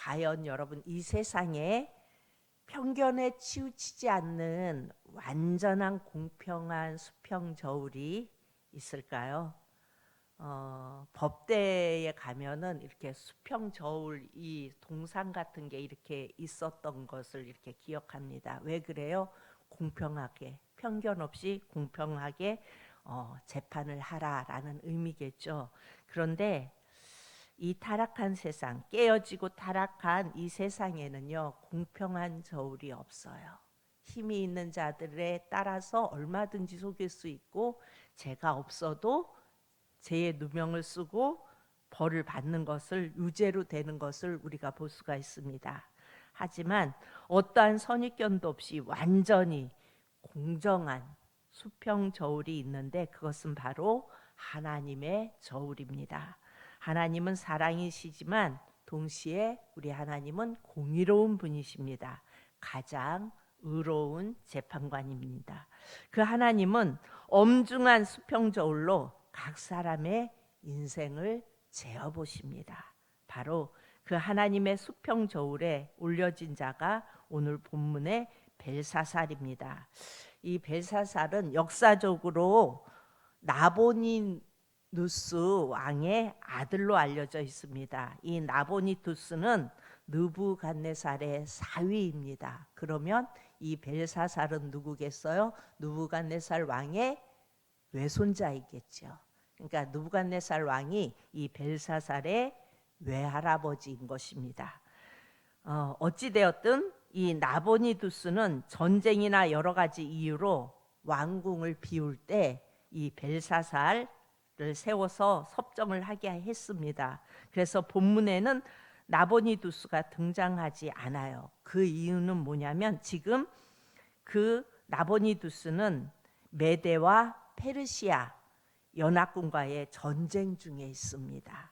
과연 여러분 이 세상에 편견에 치우치지 않는 완전한 공평한 수평 저울이 있을까요? 법대에 가면은 이렇게 수평 저울 이 동상 같은 게 이렇게 있었던 것을 이렇게 기억합니다. 왜 그래요? 공평하게 편견 없이 공평하게 재판을 하라라는 의미겠죠. 그런데 이 타락한 세상, 깨어지고 타락한 이 세상에는요, 공평한 저울이 없어요. 힘이 있는 자들에 따라서 얼마든지 속일 수 있고, 죄가 없어도 죄의 누명을 쓰고 벌을 받는 것을 유죄로 되는 것을 우리가 볼 수가 있습니다. 하지만 어떠한 선입견도 없이 완전히 공정한 수평 저울이 있는데 그것은 바로 하나님의 저울입니다. 하나님은 사랑이시지만 동시에 우리 하나님은 공의로운 분이십니다. 가장 의로운 재판관입니다. 그 하나님은 엄중한 수평 저울로 각 사람의 인생을 재어보십니다. 바로 그 하나님의 수평 저울에 올려진 자가 오늘 본문의 벨사살입니다. 이 벨사살은 역사적으로 나보니누스 왕의 아들로 알려져 있습니다. 이 나보니누스는 느부갓네살의 사위입니다. 그러면 이 벨사살은 누구겠어요? 느부갓네살 왕의 외손자이겠죠. 그러니까 느부갓네살 왕이 이 벨사살의 외할아버지인 것입니다. 어찌되었든 이 나보니두스는 전쟁이나 여러 가지 이유로 왕궁을 비울 때 이 벨사살을 세워서 섭정을 하게 했습니다. 그래서 본문에는 나보니두스가 등장하지 않아요. 그 이유는 뭐냐면 지금 그 나보니두스는 메대와 페르시아 연합군과의 전쟁 중에 있습니다.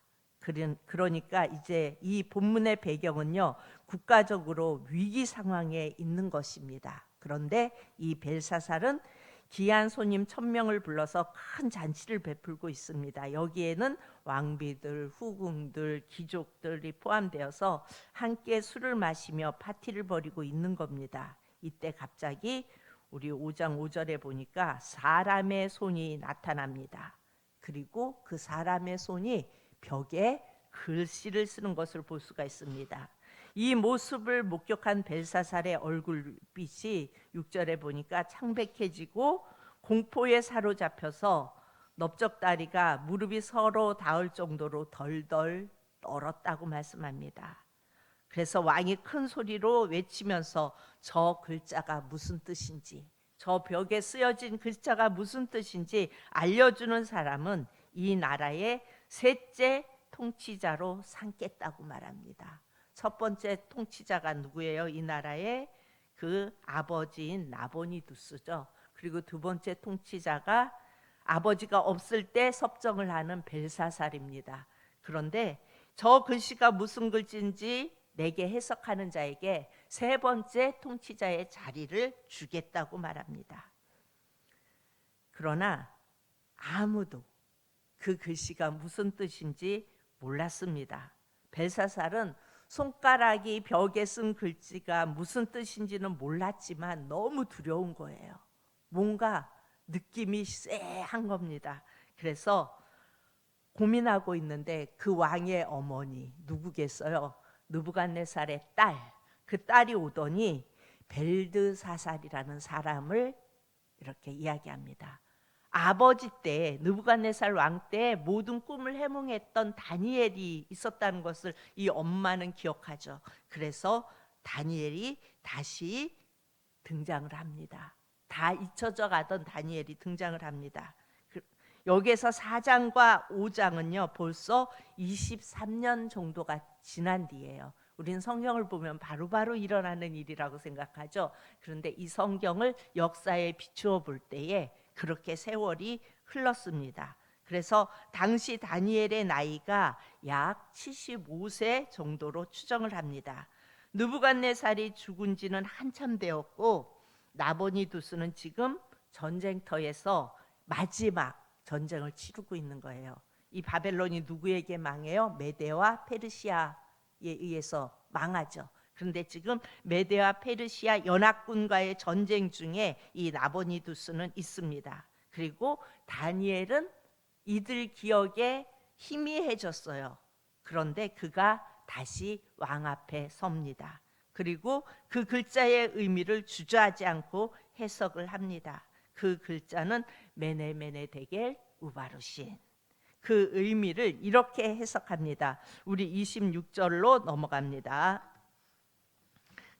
그러니까 이제 이 본문의 배경은요, 국가적으로 위기 상황에 있는 것입니다. 그런데 이 벨사살은 귀한 손님 1000명을 불러서 큰 잔치를 베풀고 있습니다. 여기에는 왕비들, 후궁들, 귀족들이 포함되어서 함께 술을 마시며 파티를 벌이고 있는 겁니다. 이때 갑자기 우리 5장 5절에 보니까 사람의 손이 나타납니다. 그리고 그 사람의 손이 벽에 글씨를 쓰는 것을 볼 수가 있습니다. 이 모습을 목격한 벨사살의 얼굴빛이 6절에 보니까 창백해지고 공포에 사로잡혀서 넓적다리가 무릎이 서로 닿을 정도로 덜덜 떨었다고 말씀합니다. 그래서 왕이 큰 소리로 외치면서 저 글자가 무슨 뜻인지, 저 벽에 쓰여진 글자가 무슨 뜻인지 알려주는 사람은 이 나라의 셋째 통치자로 삼겠다고 말합니다. 첫 번째 통치자가 누구예요? 이 나라의 그 아버지인 나보니두스죠. 그리고 두 번째 통치자가 아버지가 없을 때 섭정을 하는 벨사살입니다. 그런데 저 글씨가 무슨 글씨인지 내게 해석하는 자에게 세 번째 통치자의 자리를 주겠다고 말합니다. 그러나 아무도 그 글씨가 무슨 뜻인지 몰랐습니다. 벨사살은 손가락이 벽에 쓴 글씨가 무슨 뜻인지는 몰랐지만 너무 두려운 거예요. 뭔가 느낌이 쎄한 겁니다. 그래서 고민하고 있는데 그 왕의 어머니 누구겠어요? 느부갓네살의 딸, 그 딸이 오더니 벨드사살이라는 사람을 이렇게 이야기합니다. 아버지 때 느부갓네살 왕 때 모든 꿈을 해몽했던 다니엘이 있었다는 것을 이 엄마는 기억하죠. 그래서 다니엘이 다시 등장을 합니다. 다 잊혀져 가던 다니엘이 등장을 합니다. 여기에서 4장과 5장은요 벌써 23년 정도가 지난 뒤에요. 우리는 성경을 보면 바로바로 일어나는 일이라고 생각하죠. 그런데 이 성경을 역사에 비추어 볼 때에 그렇게 세월이 흘렀습니다. 그래서 당시 다니엘의 나이가 약 75세 정도로 추정을 합니다. 느부갓네살이 죽은 지는 한참 되었고 나보니두스는 지금 전쟁터에서 마지막 전쟁을 치르고 있는 거예요. 이 바벨론이 누구에게 망해요? 메대와 페르시아에 의해서 망하죠. 그런데 지금 메대와 페르시아 연합군과의 전쟁 중에 이 나보니두스는 있습니다. 그리고 다니엘은 이들 기억에 희미해졌어요. 그런데 그가 다시 왕 앞에 섭니다. 그리고 그 글자의 의미를 주저하지 않고 해석을 합니다. 그 글자는 메네메네 데겔 우바르신. 그 의미를 이렇게 해석합니다. 우리 26절로 넘어갑니다.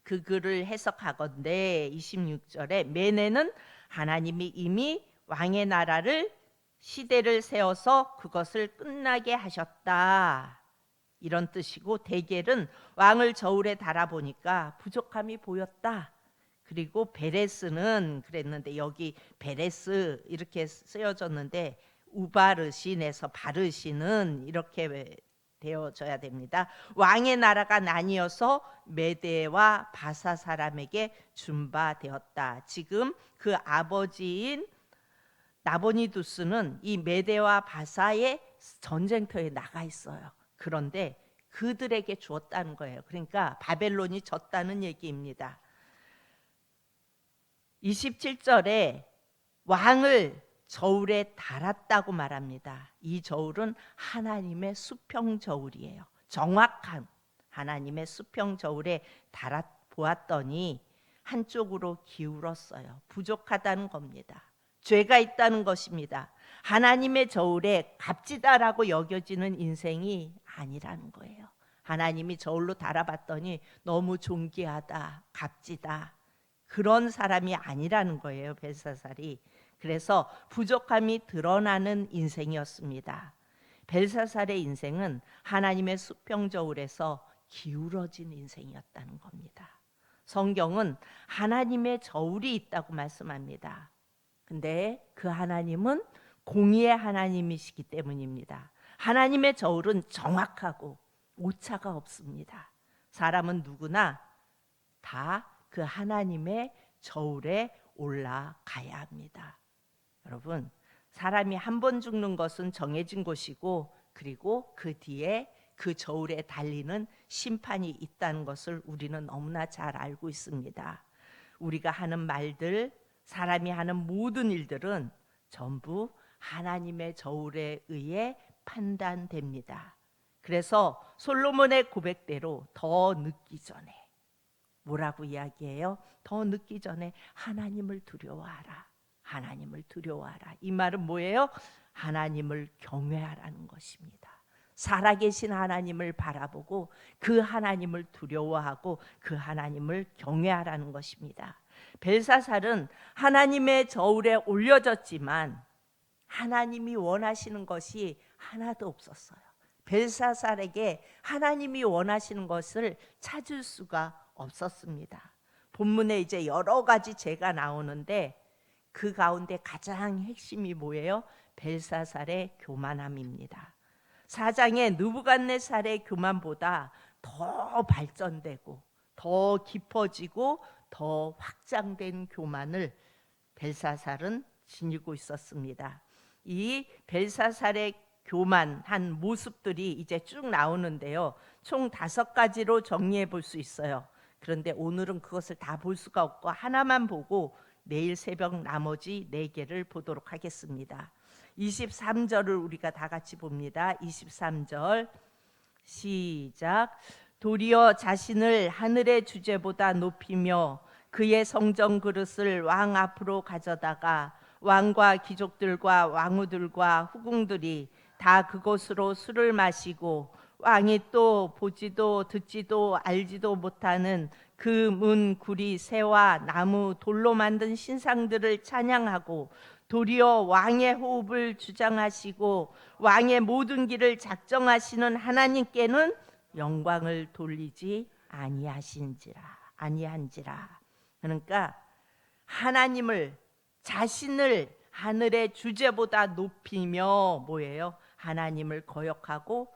그 글을 해석하건대 26절에 메네는 하나님이 이미 왕의 나라를 시대를 세워서 그것을 끝나게 하셨다, 이런 뜻이고, 데겔은 왕을 저울에 달아보니까 부족함이 보였다. 그리고 베레스는 그랬는데 여기 베레스 이렇게 쓰여졌는데 우바르신에서 바르신은 이렇게 되어져야 됩니다. 왕의 나라가 나뉘어서 메대와 바사 사람에게 준바되었다. 지금 그 아버지인 나보니두스는 이 메대와 바사의 전쟁터에 나가 있어요. 그런데 그들에게 주었다는 거예요. 그러니까 바벨론이 졌다는 얘기입니다. 27절에 왕을 저울에 달았다고 말합니다. 이 저울은 하나님의 수평 저울이에요. 정확한 하나님의 수평 저울에 달아 보았더니 한쪽으로 기울었어요. 부족하다는 겁니다. 죄가 있다는 것입니다. 하나님의 저울에 값지다라고 여겨지는 인생이 아니라는 거예요. 하나님이 저울로 달아봤더니 너무 존귀하다, 값지다, 그런 사람이 아니라는 거예요, 벨사살이. 그래서 부족함이 드러나는 인생이었습니다. 벨사살의 인생은 하나님의 수평 저울에서 기울어진 인생이었다는 겁니다. 성경은 하나님의 저울이 있다고 말씀합니다. 근데 그 하나님은 공의의 하나님이시기 때문입니다. 하나님의 저울은 정확하고 오차가 없습니다. 사람은 누구나 다 그 하나님의 저울에 올라가야 합니다. 여러분, 사람이 한 번 죽는 것은 정해진 것이고, 그리고 그 뒤에 그 저울에 달리는 심판이 있다는 것을 우리는 너무나 잘 알고 있습니다. 우리가 하는 말들, 사람이 하는 모든 일들은 전부 하나님의 저울에 의해 판단됩니다. 그래서 솔로몬의 고백대로 더 늦기 전에 뭐라고 이야기해요? 더 늦기 전에 하나님을 두려워하라. 하나님을 두려워하라. 이 말은 뭐예요? 하나님을 경외하라는 것입니다. 살아계신 하나님을 바라보고 그 하나님을 두려워하고 그 하나님을 경외하라는 것입니다. 벨사살은 하나님의 저울에 올려졌지만 하나님이 원하시는 것이 하나도 없었어요. 벨사살에게 하나님이 원하시는 것을 찾을 수가 없었습니다. 본문에 이제 여러 가지 죄가 나오는데 그 가운데 가장 핵심이 뭐예요? 벨사살의 교만함입니다. 4장의 느부갓네살의 교만보다 더 발전되고 더 깊어지고 더 확장된 교만을 벨사살은 지니고 있었습니다. 이 벨사살의 교만한 모습들이 이제 쭉 나오는데요. 총 5가지로 정리해 볼 수 있어요. 그런데 오늘은 그것을 다 볼 수가 없고 하나만 보고 내일 새벽 나머지 4개를 보도록 하겠습니다. 23절을 우리가 다 같이 봅니다. 23절 시작. 도리어 자신을 하늘의 주제보다 높이며 그의 성전 그릇을 왕 앞으로 가져다가 왕과 귀족들과 왕후들과 후궁들이 다 그곳으로 술을 마시고 왕이 또 보지도 듣지도 알지도 못하는 그 문, 구리, 새와 나무, 돌로 만든 신상들을 찬양하고 도리어 왕의 호흡을 주장하시고 왕의 모든 길을 작정하시는 하나님께는 영광을 돌리지 아니한지라. 그러니까 하나님을, 자신을 하늘의 주제보다 높이며 뭐예요? 하나님을 거역하고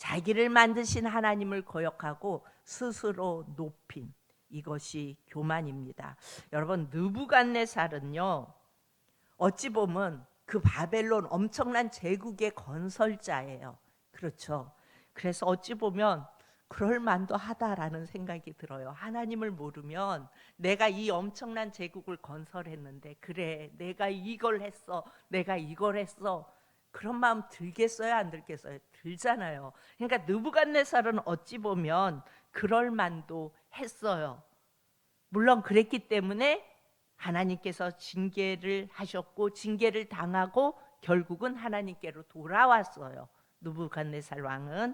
자기를 만드신 하나님을 거역하고 스스로 높임, 이것이 교만입니다. 여러분, 느부갓네살은요, 어찌 보면 그 바벨론 엄청난 제국의 건설자예요. 그렇죠. 그래서 어찌 보면 그럴 만도 하다라는 생각이 들어요. 하나님을 모르면 내가 이 엄청난 제국을 건설했는데, 그래 내가 이걸 했어, 내가 이걸 했어, 그런 마음 들겠어요, 안 들겠어요? 들잖아요. 그러니까 느부갓네살은 어찌 보면 그럴 만도 했어요. 물론 그랬기 때문에 하나님께서 징계를 하셨고, 징계를 당하고 결국은 하나님께로 돌아왔어요, 느부갓네살 왕은.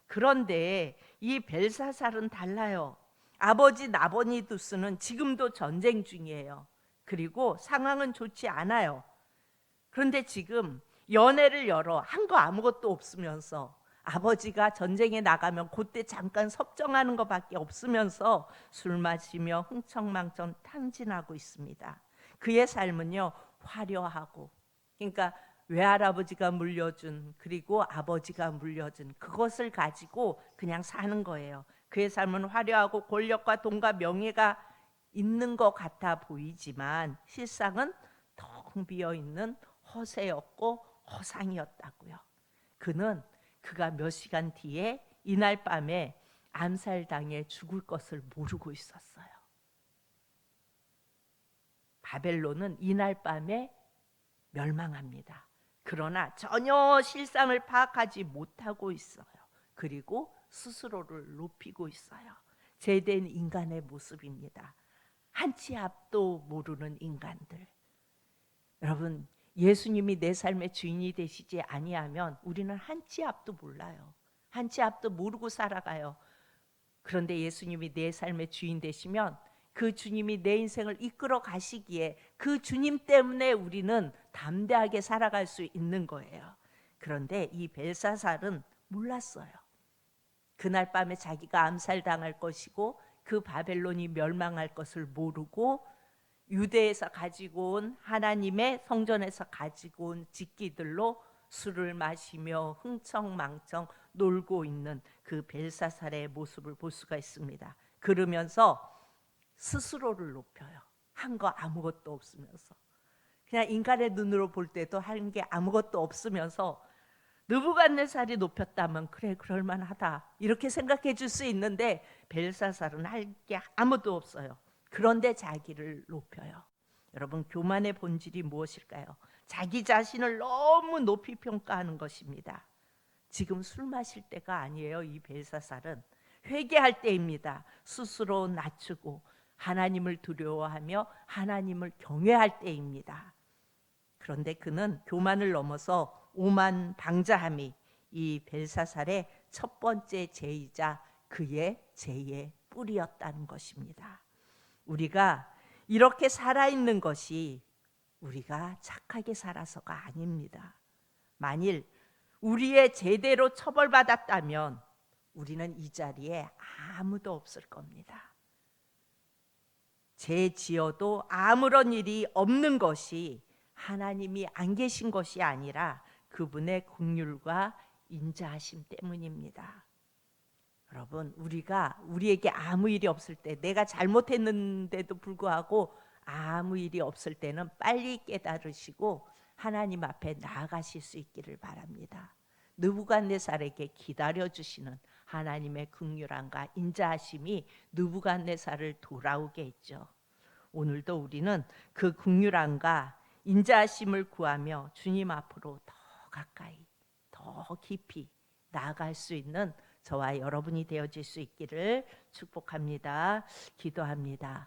그런데 이 벨사살은 달라요. 아버지 나보니두스는 지금도 전쟁 중이에요. 그리고 상황은 좋지 않아요. 그런데 지금 연회를 열어 한 거 아무것도 없으면서, 아버지가 전쟁에 나가면 그때 잠깐 섭정하는 것밖에 없으면서 술 마시며 흥청망청 탕진하고 있습니다. 그의 삶은요, 화려하고, 그러니까 외할아버지가 물려준, 그리고 아버지가 물려준 그것을 가지고 그냥 사는 거예요. 그의 삶은 화려하고 권력과 돈과 명예가 있는 것 같아 보이지만 실상은 텅 비어 있는 허세였고 허상이었다고요. 그가 몇 시간 뒤에 이날 밤에 암살당해 죽을 것을 모르고 있었어요. 바벨론은 이날 밤에 멸망합니다. 그러나 전혀 실상을 파악하지 못하고 있어요. 그리고 스스로를 높이고 있어요. 제된 인간의 모습입니다. 한 치 앞도 모르는 인간들. 여러분, 예수님이 내 삶의 주인이 되시지 아니하면 우리는 한 치 앞도 몰라요. 한 치 앞도 모르고 살아가요. 그런데 예수님이 내 삶의 주인 되시면 그 주님이 내 인생을 이끌어 가시기에 그 주님 때문에 우리는 담대하게 살아갈 수 있는 거예요. 그런데 이 벨사살은 몰랐어요. 그날 밤에 자기가 암살당할 것이고 그 바벨론이 멸망할 것을 모르고 유대에서 가지고 온, 하나님의 성전에서 가지고 온 직기들로 술을 마시며 흥청망청 놀고 있는 그 벨사살의 모습을 볼 수가 있습니다. 그러면서 스스로를 높여요. 한 거 아무것도 없으면서, 그냥 인간의 눈으로 볼 때도 한 게 아무것도 없으면서 느부갓네살이 높였다면 그래 그럴만하다 이렇게 생각해 줄 수 있는데, 벨사살은 할 게 아무도 없어요. 그런데 자기를 높여요. 여러분, 교만의 본질이 무엇일까요? 자기 자신을 너무 높이 평가하는 것입니다. 지금 술 마실 때가 아니에요. 이 벨사살은 회개할 때입니다. 스스로 낮추고 하나님을 두려워하며 하나님을 경외할 때입니다. 그런데 그는 교만을 넘어서 오만방자함이 이 벨사살의 첫 번째 죄이자 그의 죄의 뿌리였다는 것입니다. 우리가 이렇게 살아있는 것이 우리가 착하게 살아서가 아닙니다. 만일 우리의 죄대로 처벌받았다면 우리는 이 자리에 아무도 없을 겁니다. 죄 지어도 아무런 일이 없는 것이 하나님이 안 계신 것이 아니라 그분의 긍휼과 인자하심 때문입니다. 여러분, 우리에게 아무 일이 없을 때, 내가 잘못했는데도 불구하고 아무 일이 없을 때는 빨리 깨달으시고 하나님 앞에 나아가실 수 있기를 바랍니다. 느부갓네살에게 기다려주시는 하나님의 긍휼함과 인자하심이 느부갓네살을 돌아오게 했죠. 오늘도 우리는 그 긍휼함과 인자하심을 구하며 주님 앞으로 더 가까이, 더 깊이 나아갈 수 있는 저와 여러분이 되어질 수 있기를 축복합니다. 기도합니다.